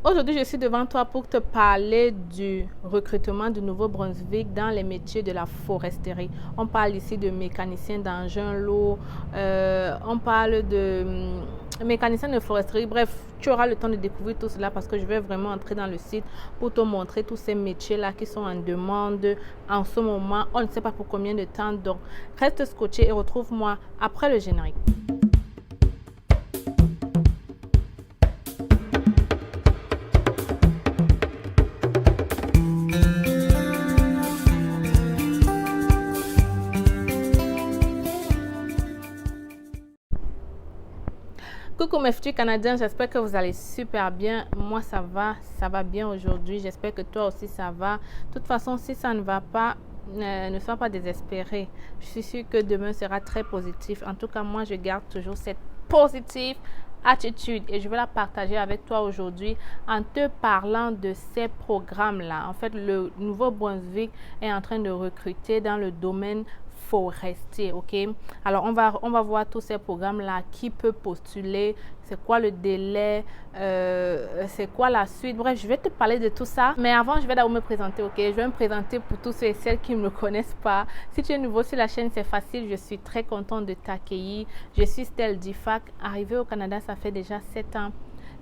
Aujourd'hui, je suis devant toi pour te parler du recrutement du Nouveau-Brunswick dans les métiers de la foresterie. On parle ici de mécaniciens d'engins lourds, on parle de mécaniciens de foresterie. Bref, tu auras le temps de découvrir tout cela parce que je vais vraiment entrer dans le site pour te montrer tous ces métiers-là qui sont en demande en ce moment. On ne sait pas pour combien de temps, donc reste scotché et retrouve-moi après le générique. Coucou mes futurs Canadiens, j'espère que vous allez super bien. Moi ça va bien aujourd'hui. J'espère que toi aussi ça va. De toute façon, si ça ne va pas, ne sois pas désespéré. Je suis sûre que demain sera très positif. En tout cas, moi je garde toujours cette positive attitude et je vais la partager avec toi aujourd'hui en te parlant de ces programmes-là. En fait, le Nouveau-Brunswick est en train de recruter dans le domaine forestier, ok. Alors on va voir tous ces programmes là, qui peut postuler, c'est quoi le délai, c'est quoi la suite. Bref, je vais te parler de tout ça, mais avant je vais d'abord me présenter, ok. Je vais me présenter pour tous ceux et celles qui ne me connaissent pas. Si tu es nouveau sur la chaîne, c'est facile, je suis très contente de t'accueillir. Je suis Stell Difac, arrivée au Canada ça fait déjà 7 ans.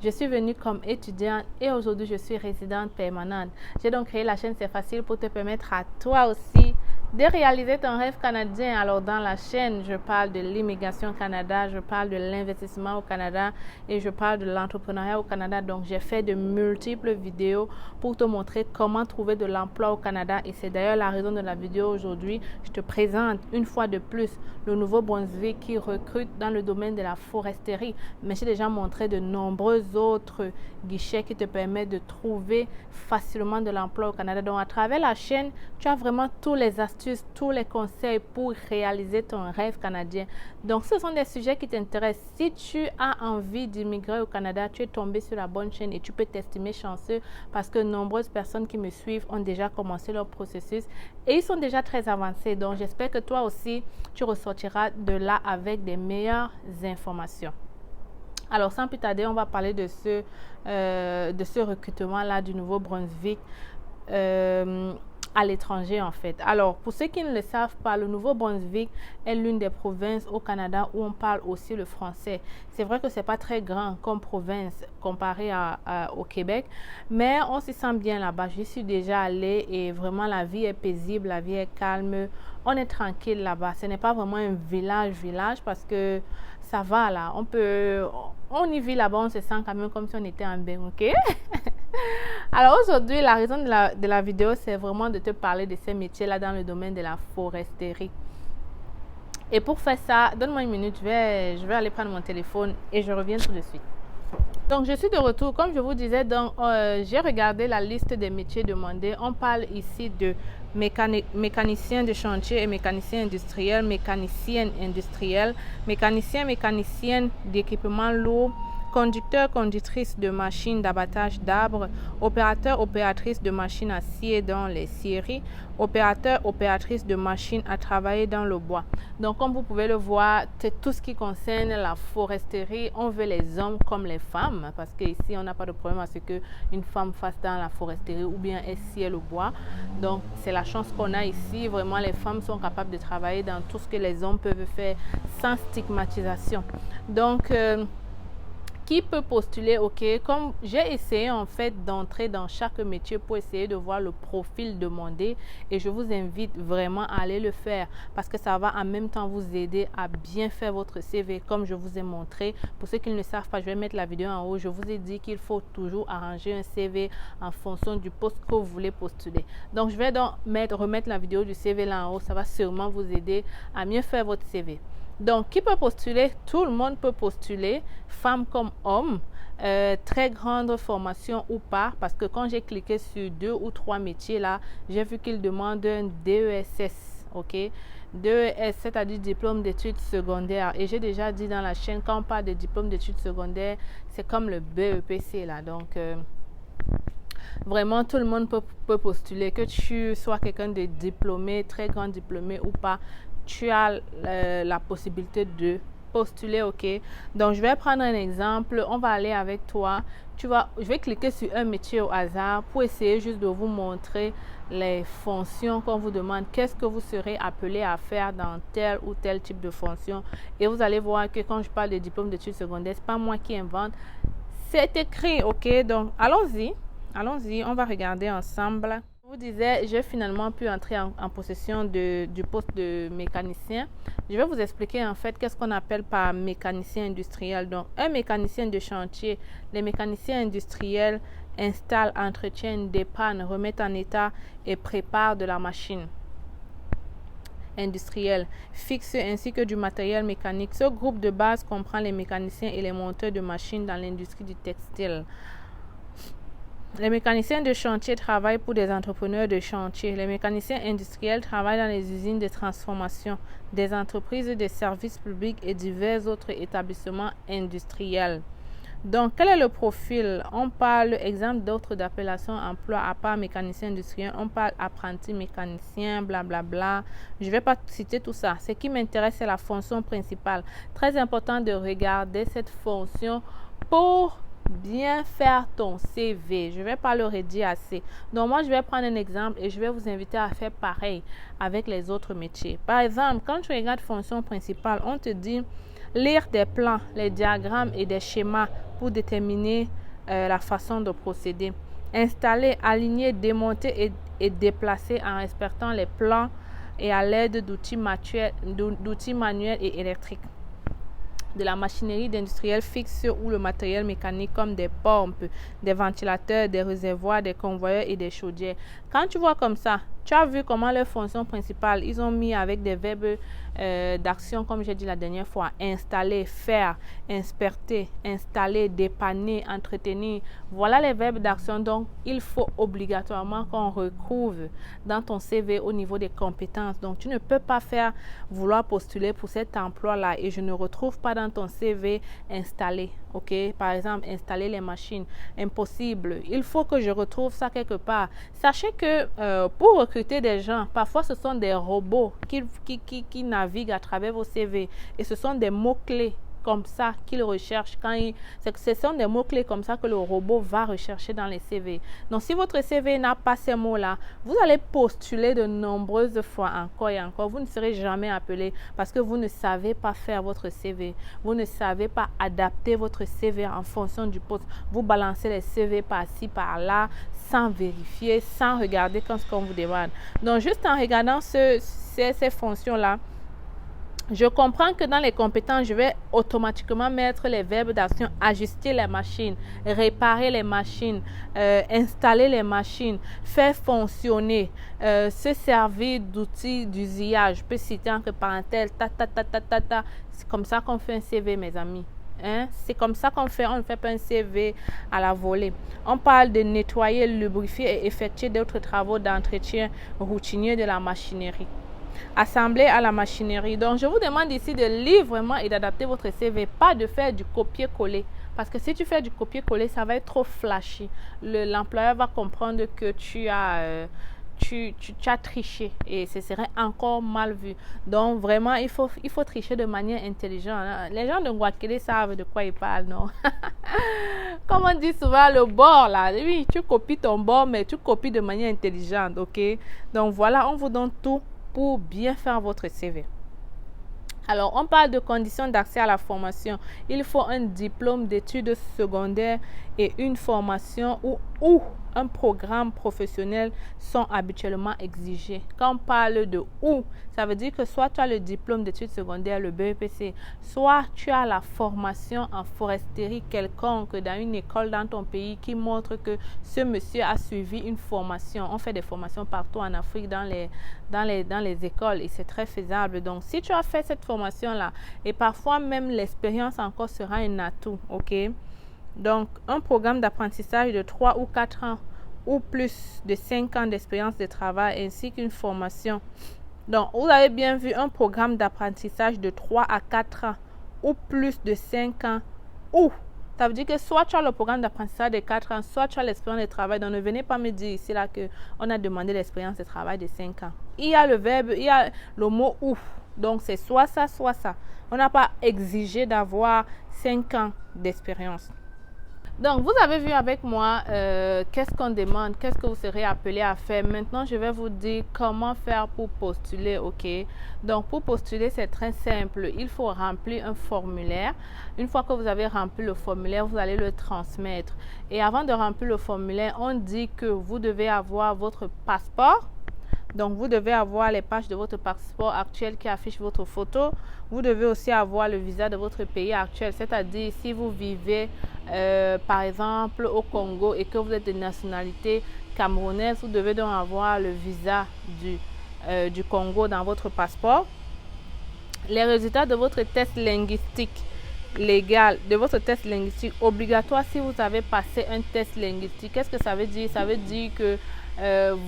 Je suis venue comme étudiante et aujourd'hui je suis résidente permanente. J'ai donc créé la chaîne C'est Facile pour te permettre à toi aussi de réaliser ton rêve canadien. Alors dans la chaîne, je parle de l'immigration au Canada, je parle de l'investissement au Canada et je parle de l'entrepreneuriat au Canada. Donc j'ai fait de multiples vidéos pour te montrer comment trouver de l'emploi au Canada et c'est d'ailleurs la raison de la vidéo aujourd'hui. Je te présente une fois de plus le Nouveau-Brunswick qui recrute dans le domaine de la foresterie. Mais j'ai déjà montré de nombreux autres guichets qui te permettent de trouver facilement de l'emploi au Canada. Donc à travers la chaîne, tu as vraiment tous les astuces, tous les conseils pour réaliser ton rêve canadien. Donc ce sont des sujets qui t'intéressent. Si tu as envie d'immigrer au Canada, tu es tombé sur la bonne chaîne et tu peux t'estimer chanceux parce que nombreuses personnes qui me suivent ont déjà commencé leur processus et ils sont déjà très avancés. Donc j'espère que toi aussi, tu ressortiras de là avec des meilleures informations. Alors, sans plus tarder, on va parler de ce recrutement-là du Nouveau-Brunswick à l'étranger, en fait. Alors, pour ceux qui ne le savent pas, le Nouveau-Brunswick est l'une des provinces au Canada où on parle aussi le français. C'est vrai que ce n'est pas très grand comme province comparé au Québec, mais on s'y sent bien là-bas. J'y suis déjà allée et vraiment la vie est paisible, la vie est calme. On est tranquille là-bas. Ce n'est pas vraiment un village parce que ça va là. On y vit là-bas, on se sent quand même comme si on était en bain, ok? Alors aujourd'hui, la raison de la vidéo, c'est vraiment de te parler de ces métiers-là dans le domaine de la foresterie. Et pour faire ça, donne-moi une minute, je vais aller prendre mon téléphone et je reviens tout de suite. Donc, je suis de retour. Comme je vous disais, j'ai regardé la liste des métiers demandés. On parle ici de mécanicien de chantier et mécanicien industriel, mécanicienne industrielle, mécanicienne d'équipement lourd, conducteur, conductrice de machines d'abattage d'arbres, opérateur, opératrice de machines à scier dans les scieries, opérateur, opératrice de machines à travailler dans le bois. Donc, comme vous pouvez le voir, c'est tout ce qui concerne la foresterie. On veut les hommes comme les femmes parce qu'ici, on n'a pas de problème à ce qu'une femme fasse dans la foresterie ou bien elle scie le bois. Donc, c'est la chance qu'on a ici. Vraiment, les femmes sont capables de travailler dans tout ce que les hommes peuvent faire sans stigmatisation. Donc, qui peut postuler? Ok, comme j'ai essayé en fait d'entrer dans chaque métier pour essayer de voir le profil demandé et je vous invite vraiment à aller le faire parce que ça va en même temps vous aider à bien faire votre CV comme je vous ai montré. Pour ceux qui ne le savent pas, je vais mettre la vidéo en haut. Je vous ai dit qu'il faut toujours arranger un CV en fonction du poste que vous voulez postuler. Donc je vais donc remettre la vidéo du CV là en haut. Ça va sûrement vous aider à mieux faire votre CV. Donc, qui peut postuler? Tout le monde peut postuler, femmes comme hommes, très grande formation ou pas, parce que quand j'ai cliqué sur 2 ou 3 métiers là, j'ai vu qu'ils demandent un DESS, ok? DES, c'est-à-dire diplôme d'études secondaires. Et j'ai déjà dit dans la chaîne, quand on parle de diplôme d'études secondaires, c'est comme le BEPC là, donc... Vraiment, tout le monde peut postuler, que tu sois quelqu'un de diplômé, très grand diplômé ou pas, tu as la possibilité de postuler, ok? Donc, je vais prendre un exemple. On va aller avec toi. Je vais cliquer sur un métier au hasard pour essayer juste de vous montrer les fonctions qu'on vous demande. Qu'est-ce que vous serez appelé à faire dans tel ou tel type de fonction? Et vous allez voir que quand je parle de diplôme d'études secondaires, ce n'est pas moi qui invente. C'est écrit, ok? Donc, allons-y. Allons-y, on va regarder ensemble. Je vous disais, j'ai finalement pu entrer en possession du poste de mécanicien. Je vais vous expliquer en fait qu'est-ce qu'on appelle par mécanicien industriel. Donc, un mécanicien de chantier, les mécaniciens industriels installent, entretiennent, dépannent, remettent en état et préparent de la machine industrielle fixe ainsi que du matériel mécanique. Ce groupe de base comprend les mécaniciens et les monteurs de machines dans l'industrie du textile. Les mécaniciens de chantier travaillent pour des entrepreneurs de chantier. Les mécaniciens industriels travaillent dans les usines de transformation, des entreprises de services publics et divers autres établissements industriels. Donc, quel est le profil? On parle, exemple d'autres d'appellations emploi à part mécanicien industriel, on parle apprenti mécanicien, blablabla. Je ne vais pas citer tout ça. Ce qui m'intéresse, c'est la fonction principale. Très important de regarder cette fonction pour bien faire ton CV. Je ne vais pas le redire assez. Donc, moi, je vais prendre un exemple et je vais vous inviter à faire pareil avec les autres métiers. Par exemple, quand tu regardes fonction principale, on te dit lire des plans, les diagrammes et des schémas pour déterminer la façon de procéder. Installer, aligner, démonter et déplacer en respectant les plans et à l'aide d'outils manuels et électriques. De la machinerie d'industriel fixe ou le matériel mécanique comme des pompes, des ventilateurs, des réservoirs, des convoyeurs et des chaudières. Quand tu vois comme ça, tu as vu comment leur fonction principale, ils ont mis avec des verbes d'action, comme j'ai dit la dernière fois, installer, faire, inspecter, installer, dépanner, entretenir. Voilà les verbes d'action. Donc, il faut obligatoirement qu'on retrouve dans ton CV au niveau des compétences. Donc, tu ne peux pas vouloir postuler pour cet emploi-là et je ne retrouve pas dans ton CV installer. Ok, par exemple, installer les machines, impossible. Il faut que je retrouve ça quelque part. Sachez que pour recruter des gens, parfois ce sont des robots qui naviguent à travers vos CV et ce sont des mots-clés comme ça qu'ils recherchent. Ce sont des mots-clés comme ça que le robot va rechercher dans les CV. Donc, si votre CV n'a pas ces mots-là, vous allez postuler de nombreuses fois encore et encore. Vous ne serez jamais appelé parce que vous ne savez pas faire votre CV. Vous ne savez pas adapter votre CV en fonction du poste. Vous balancez les CV par-ci, par-là, sans vérifier, sans regarder ce qu'on vous demande. Donc, juste en regardant ces fonctions-là, je comprends que dans les compétences, je vais automatiquement mettre les verbes d'action, ajuster les machines, réparer les machines, installer les machines, faire fonctionner, se servir d'outils d'usage. Je peux citer entre parenthèses, C'est comme ça qu'on fait un CV, mes amis. C'est comme ça qu'on fait, on ne fait pas un CV à la volée. On parle de nettoyer, lubrifier et effectuer d'autres travaux d'entretien routinier de la machinerie. Assembler à la machinerie. Donc, je vous demande ici de lire vraiment et d'adapter votre CV, pas de faire du copier-coller. Parce que si tu fais du copier-coller, ça va être trop flashy. L'employeur va comprendre que tu as triché et ce serait encore mal vu. Donc, vraiment, il faut tricher de manière intelligente. Les gens de Guaquele savent de quoi ils parlent, non? Comme on dit souvent, le bord, là. Oui, tu copies ton bord, mais tu copies de manière intelligente, ok? Donc, voilà, on vous donne tout pour bien faire votre CV. Alors, on parle de conditions d'accès à la formation. Il faut un diplôme d'études secondaires et une formation ou un programme professionnel sont habituellement exigés. Quand on parle de ou, ça veut dire que soit tu as le diplôme d'études secondaires, le BEPC, soit tu as la formation en foresterie quelconque dans une école dans ton pays qui montre que ce monsieur a suivi une formation. On fait des formations partout en Afrique dans les écoles et c'est très faisable. Donc, si tu as fait cette formation-là, et parfois même l'expérience encore sera un atout, ok? Donc, un programme d'apprentissage de 3 ou 4 ans ou plus de 5 ans d'expérience de travail ainsi qu'une formation. Donc, vous avez bien vu un programme d'apprentissage de 3 à 4 ans ou plus de 5 ans ou ça veut dire que soit tu as le programme d'apprentissage de 4 ans, soit tu as l'expérience de travail. Donc, ne venez pas me dire ici là qu'on a demandé l'expérience de travail de 5 ans. Il y a le verbe, il y a le mot « ou ». Donc, c'est soit ça, soit ça. On n'a pas exigé d'avoir 5 ans d'expérience. Donc, vous avez vu avec moi qu'est-ce qu'on demande, qu'est-ce que vous serez appelé à faire. Maintenant, je vais vous dire comment faire pour postuler, ok? Donc, pour postuler, c'est très simple. Il faut remplir un formulaire. Une fois que vous avez rempli le formulaire, vous allez le transmettre. Et avant de remplir le formulaire, on dit que vous devez avoir votre passeport. Donc, vous devez avoir les pages de votre passeport actuel qui affichent votre photo. Vous devez aussi avoir le visa de votre pays actuel, c'est-à-dire si vous vivez, par exemple, au Congo et que vous êtes de nationalité camerounaise, vous devez donc avoir le visa du Congo dans votre passeport. Les résultats de votre test linguistique légal, de votre test linguistique obligatoire si vous avez passé un test linguistique. Qu'est-ce que ça veut dire? Ça veut dire que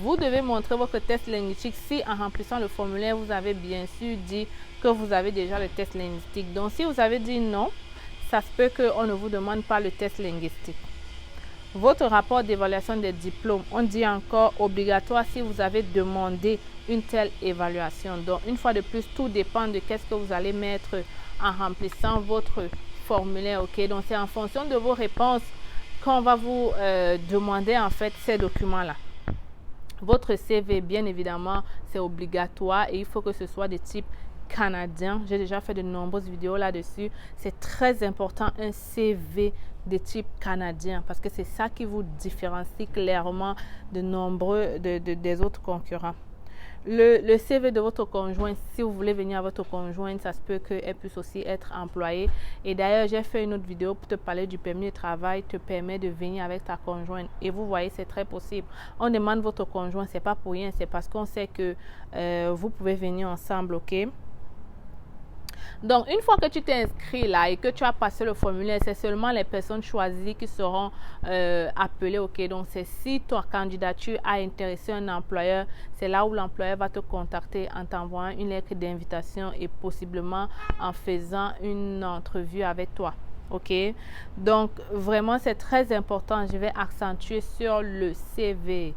vous devez montrer votre test linguistique si en remplissant le formulaire, vous avez bien sûr dit que vous avez déjà le test linguistique. Donc, si vous avez dit non, ça se peut qu'on ne vous demande pas le test linguistique. Votre rapport d'évaluation des diplômes, on dit encore obligatoire si vous avez demandé une telle évaluation. Donc, une fois de plus, tout dépend de qu'est-ce que vous allez mettre en remplissant votre formulaire. Ok, donc c'est en fonction de vos réponses qu'on va vous demander en fait ces documents-là. Votre CV, bien évidemment, c'est obligatoire et il faut que ce soit de type canadien. J'ai déjà fait de nombreuses vidéos là-dessus. C'est très important un CV de type canadien parce que c'est ça qui vous différencie clairement de nombreux des autres concurrents. Le CV de votre conjoint, si vous voulez venir à votre conjointe, ça se peut qu'elle puisse aussi être employée. Et d'ailleurs, j'ai fait une autre vidéo pour te parler du permis de travail, te permet de venir avec ta conjointe. Et vous voyez, c'est très possible. On demande votre conjoint, c'est pas pour rien, c'est parce qu'on sait que vous pouvez venir ensemble, ok? Donc, une fois que tu t'es inscrit là et que tu as passé le formulaire, c'est seulement les personnes choisies qui seront appelées, ok? Donc, c'est si ta candidature a intéressé un employeur, c'est là où l'employeur va te contacter en t'envoyant une lettre d'invitation et possiblement en faisant une entrevue avec toi. Ok, donc vraiment c'est très important. Je vais accentuer sur le CV.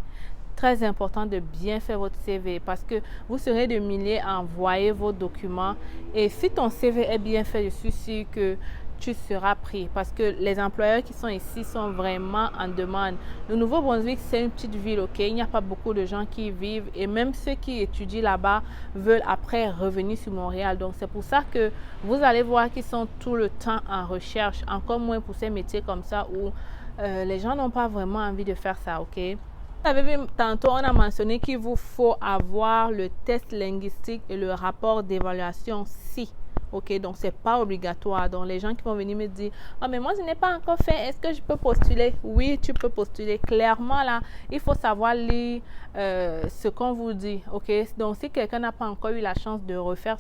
Très important de bien faire votre CV parce que vous serez de milliers à envoyer vos documents et si ton CV est bien fait, je suis sûre que tu seras pris parce que les employeurs qui sont ici sont vraiment en demande. Le Nouveau-Brunswick, c'est une petite ville, ok? Il n'y a pas beaucoup de gens qui y vivent et même ceux qui étudient là-bas veulent après revenir sur Montréal. Donc, c'est pour ça que vous allez voir qu'ils sont tout le temps en recherche, encore moins pour ces métiers comme ça où les gens n'ont pas vraiment envie de faire ça, ok? Vous avez vu tantôt, on a mentionné qu'il vous faut avoir le test linguistique et le rapport d'évaluation si. Ok, donc c'est pas obligatoire. Donc les gens qui vont venir me dire, ah mais moi je n'ai pas encore fait, est-ce que je peux postuler? Oui, tu peux postuler. Clairement là, il faut savoir lire ce qu'on vous dit. Ok, donc si quelqu'un n'a pas encore eu la chance de refaire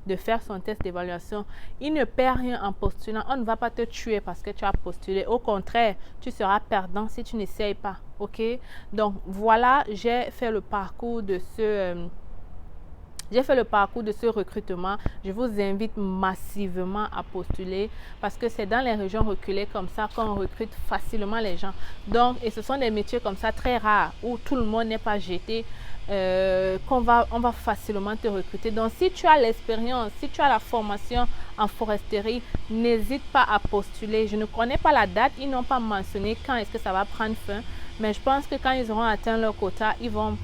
de faire son test d'évaluation, il ne perd rien en postulant. On ne va pas te tuer parce que tu as postulé. Au contraire, tu seras perdant si tu n'essayes pas. Ok, donc voilà, j'ai fait le parcours de ce recrutement. Je vous invite massivement à postuler parce que c'est dans les régions reculées comme ça qu'on recrute facilement les gens. Donc, et ce sont des métiers comme ça très rares où tout le monde n'est pas jeté, on va facilement te recruter. Donc, si tu as l'expérience, si tu as la formation en foresterie, n'hésite pas à postuler. Je ne connais pas la date, ils n'ont pas mentionné quand est-ce que ça va prendre fin. Mais je pense que quand ils auront atteint leur quota, ils vont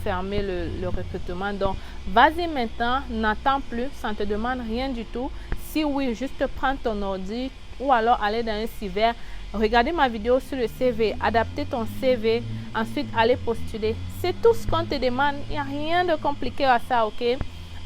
fermer le recrutement. Donc, vas-y maintenant, n'attends plus, ça ne te demande rien du tout. Si oui, juste prends ton ordi ou alors aller dans un cyber, regardez ma vidéo sur le CV, adapter ton CV, ensuite aller postuler. C'est tout ce qu'on te demande, il n'y a rien de compliqué à ça, ok?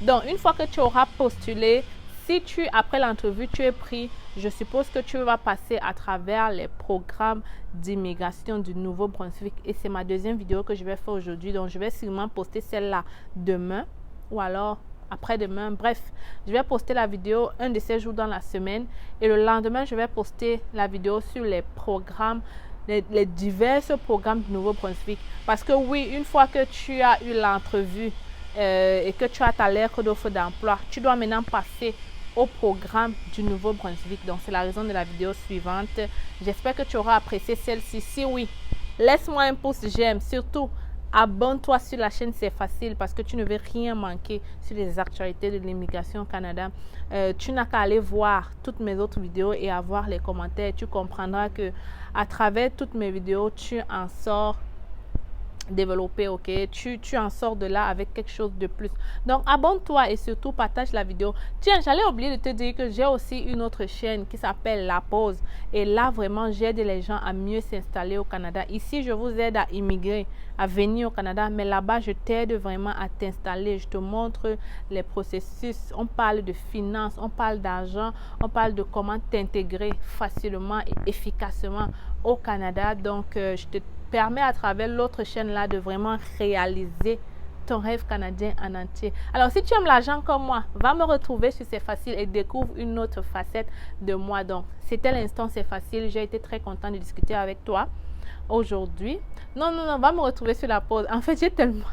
Donc, une fois que tu auras postulé, si après l'entrevue, tu es pris, je suppose que tu vas passer à travers les programmes d'immigration du Nouveau-Brunswick. Et c'est ma deuxième vidéo que je vais faire aujourd'hui. Donc, je vais sûrement poster celle-là demain ou alors après-demain. Bref, je vais poster la vidéo un de ces jours dans la semaine. Et le lendemain, je vais poster la vidéo sur les programmes, les divers programmes du Nouveau-Brunswick. Parce que oui, une fois que tu as eu l'entrevue et que tu as ta lettre d'offre d'emploi, tu dois maintenant passer au programme du Nouveau-Brunswick. Donc, c'est la raison de la vidéo suivante. J'espère que tu auras apprécié celle-ci. Si oui, laisse-moi un pouce j'aime. Surtout, Abonne-toi sur la chaîne, c'est facile parce que tu ne veux rien manquer sur les actualités de l'immigration au Canada. Tu n'as qu'à aller voir toutes mes autres vidéos et avoir les commentaires. Tu comprendras que à travers toutes mes vidéos, tu en sors développé, ok, tu en sors de là avec quelque chose de plus. Donc abonne-toi et surtout partage la vidéo. Tiens, j'allais oublier de te dire que j'ai aussi une autre chaîne qui s'appelle La Pause, et là vraiment j'aide les gens à mieux s'installer au Canada. Ici je vous aide à immigrer, à venir au Canada, mais là-bas je t'aide vraiment à t'installer. Je te montre les processus, on parle de finances, on parle d'argent, on parle de comment t'intégrer facilement et efficacement au Canada. Donc je te permet à travers l'autre chaîne là de vraiment réaliser ton rêve canadien en entier. Alors si tu aimes l'argent comme moi, va me retrouver sur C'est Facile et découvre une autre facette de moi. Donc c'était l'instant C'est Facile, j'ai été très contente de discuter avec toi aujourd'hui. Non, va me retrouver sur La Pause. En fait, j'ai tellement...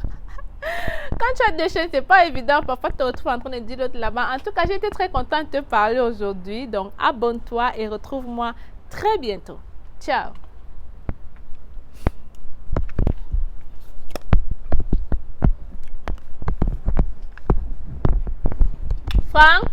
Quand tu as deux chaînes, c'est pas évident. Parfois, tu te retrouves en train de dire l'autre là-bas. En tout cas, j'ai été très contente de te parler aujourd'hui. Donc, abonne-toi et retrouve-moi très bientôt. Ciao! Franck?